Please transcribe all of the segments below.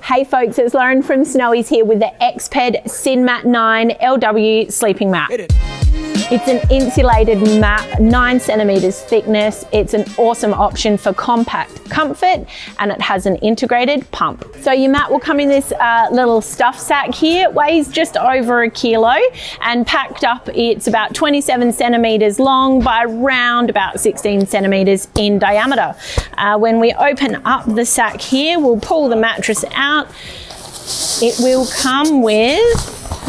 Hey folks, it's Lauren from Snowy's here with the Exped Synmat 9 LW sleeping mat. It's an insulated mat, 9 centimeters thickness. It's an awesome option for compact comfort, and it has an integrated pump. So your mat will come in this little stuff sack here. It weighs just over a kilo, and packed up it's about 27 centimeters long by around about 16 centimeters in diameter. When we open up the sack here, we'll pull the mattress out. It will come with,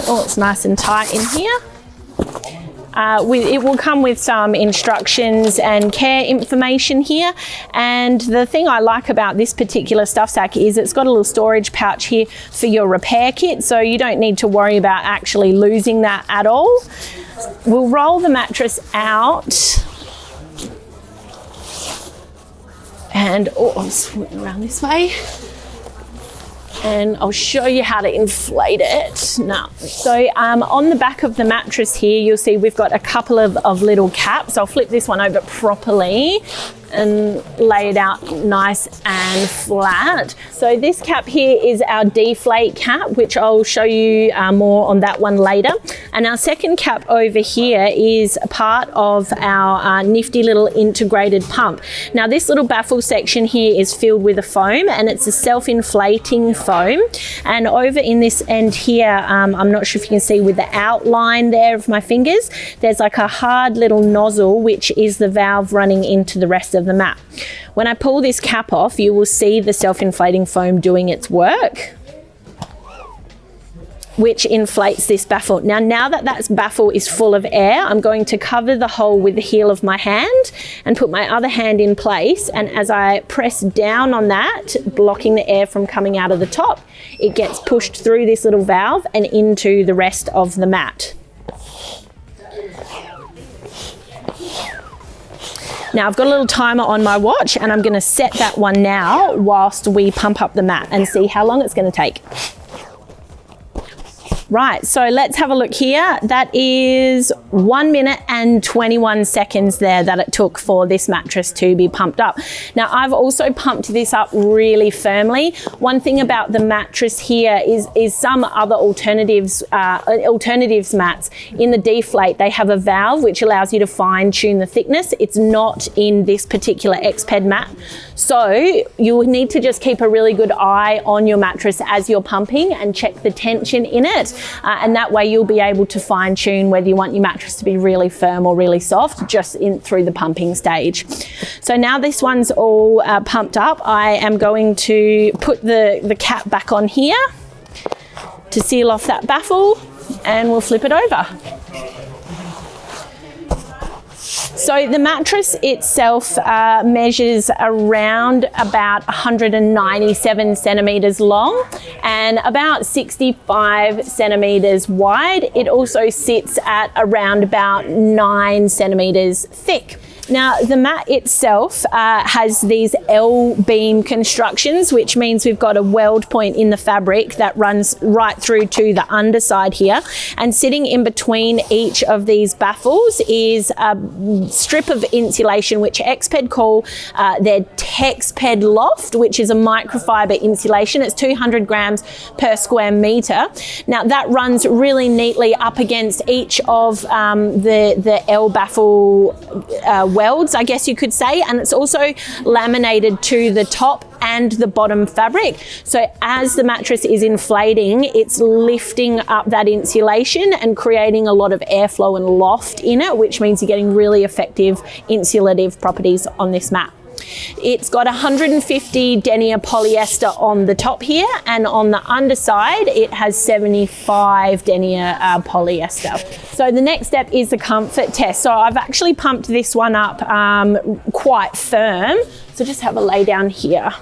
oh, it's nice and tight in here. It will come with some instructions and care information here, and the thing I like about this particular stuff sack is it's got a little storage pouch here for your repair kit, so you don't need to worry about actually losing that at all. We'll roll the mattress out, and I'll swing around this way. And I'll show you how to inflate it now. So on the back of the mattress here, you'll see we've got a couple of little caps. I'll flip this one over properly and lay it out nice and flat. So this cap here is our deflate cap, which I'll show you more on that one later. And our second cap over here is a part of our nifty little integrated pump. Now this little baffle section here is filled with a foam, and it's a self-inflating foam. And over in this end here, I'm not sure if you can see with the outline there of my fingers, there's like a hard little nozzle, which is the valve running into the rest of the mat. When I pull this cap off, you will see the self-inflating foam doing its work, which inflates this baffle. Now that baffle is full of air, I'm going to cover the hole with the heel of my hand and put my other hand in place, and as I press down on that, blocking the air from coming out of the top, it gets pushed through this little valve and into the rest of the mat. Now I've got a little timer on my watch, and I'm going to set that one now whilst we pump up the mat and see how long it's going to take. Right, so let's have a look here. That is 1 minute and 21 seconds there that it took for this mattress to be pumped up. Now I've also pumped this up really firmly. One thing about the mattress here is some other alternatives mats. In the deflate, they have a valve which allows you to fine tune the thickness. It's not in this particular Exped mat. So you need to just keep a really good eye on your mattress as you're pumping and check the tension in it. And that way you'll be able to fine tune whether you want your mattress to be really firm or really soft just through the pumping stage. So now this one's all pumped up, I am going to put the cap back on here to seal off that baffle, and we'll flip it over. So the mattress itself measures around about 197 centimeters long and about 65 centimeters wide. It also sits at around about 9 centimeters thick. Now the mat itself has these L-beam constructions, which means we've got a weld point in the fabric that runs right through to the underside here, and sitting in between each of these baffles is a strip of insulation which Exped call their Exped Loft, which is a microfibre insulation. It's 200 grams per square metre. Now that runs really neatly up against each of the L baffle welds, I guess you could say, and it's also laminated to the top and the bottom fabric. So as the mattress is inflating, it's lifting up that insulation and creating a lot of airflow and loft in it, which means you're getting really effective insulative properties on this mat. It's got 150 denier polyester on the top here, and on the underside it has 75 denier polyester. So the next step is the comfort test. So I've actually pumped this one up quite firm. So just have a lay down here.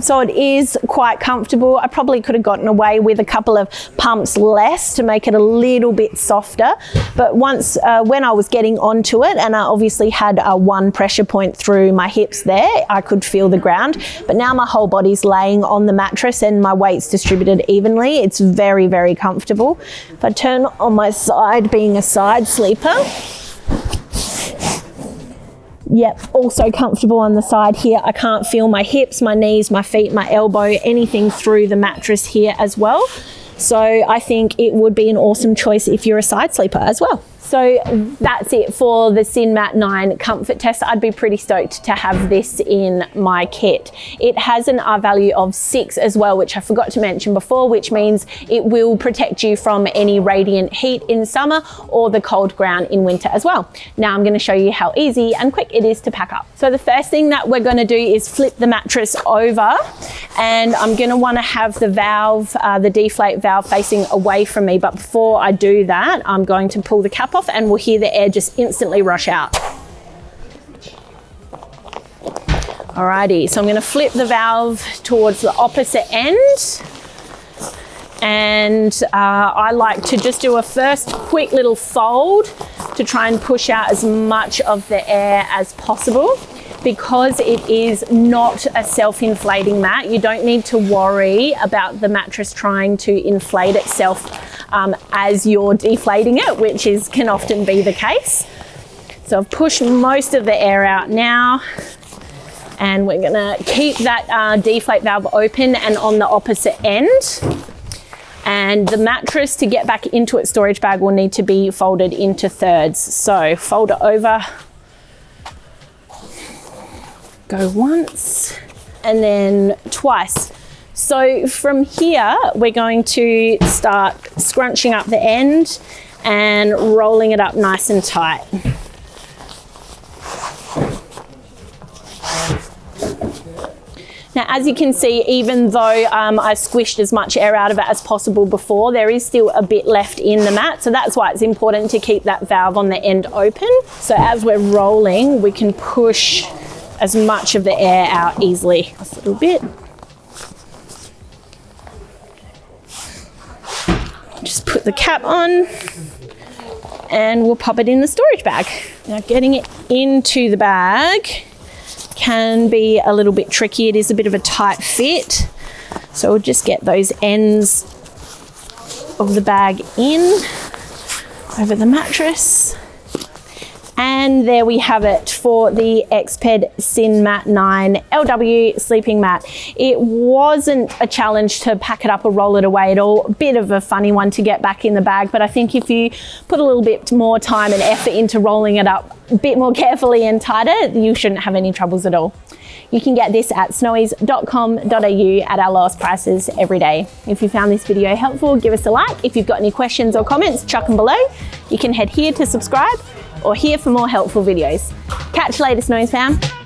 So it is quite comfortable. I probably could have gotten away with a couple of pumps less to make it a little bit softer. But once, when I was getting onto it, and I obviously had one pressure point through my hips there, I could feel the ground. But now my whole body's laying on the mattress and my weight's distributed evenly. It's very, very comfortable. If I turn on my side, being a side sleeper, Yep, also comfortable on the side here. I can't feel my hips, my knees, my feet, my elbow, anything through the mattress here as well. So I think it would be an awesome choice if you're a side sleeper as well. So that's it for the Synmat 9 comfort test. I'd be pretty stoked to have this in my kit. It has an R value of 6 as well, which I forgot to mention before, which means it will protect you from any radiant heat in summer or the cold ground in winter as well. Now I'm going to show you how easy and quick it is to pack up. So the first thing that we're going to do is flip the mattress over, and I'm going to want to have the valve, the deflate valve facing away from me. But before I do that, I'm going to pull the cap off and we'll hear the air just instantly rush out. Alrighty, so I'm going to flip the valve towards the opposite end, and I like to just do a first quick little fold to try and push out as much of the air as possible. Because it is not a self-inflating mat, you don't need to worry about the mattress trying to inflate itself as you're deflating it, which can often be the case. So I've pushed most of the air out now, and we're gonna keep that deflate valve open and on the opposite end. And the mattress, to get back into its storage bag, will need to be folded into thirds. So fold it over, go once and then twice. So from here, we're going to start scrunching up the end and rolling it up nice and tight. Now, as you can see, even though I squished as much air out of it as possible before, there is still a bit left in the mat. So that's why it's important to keep that valve on the end open. So as we're rolling, we can push as much of the air out easily. Just a little bit. Just put the cap on and we'll pop it in the storage bag. Now, getting it into the bag can be a little bit tricky. It is a bit of a tight fit. So we'll just get those ends of the bag in over the mattress. And there we have it for the Exped Synmat 9 LW sleeping mat. It wasn't a challenge to pack it up or roll it away at all. A bit of a funny one to get back in the bag, but I think if you put a little bit more time and effort into rolling it up a bit more carefully and tighter, you shouldn't have any troubles at all. You can get this at snowies.com.au at our lowest prices every day. If you found this video helpful, give us a like. If you've got any questions or comments, chuck them below. You can head here to subscribe or here for more helpful videos. Catch you later, Snowies fam.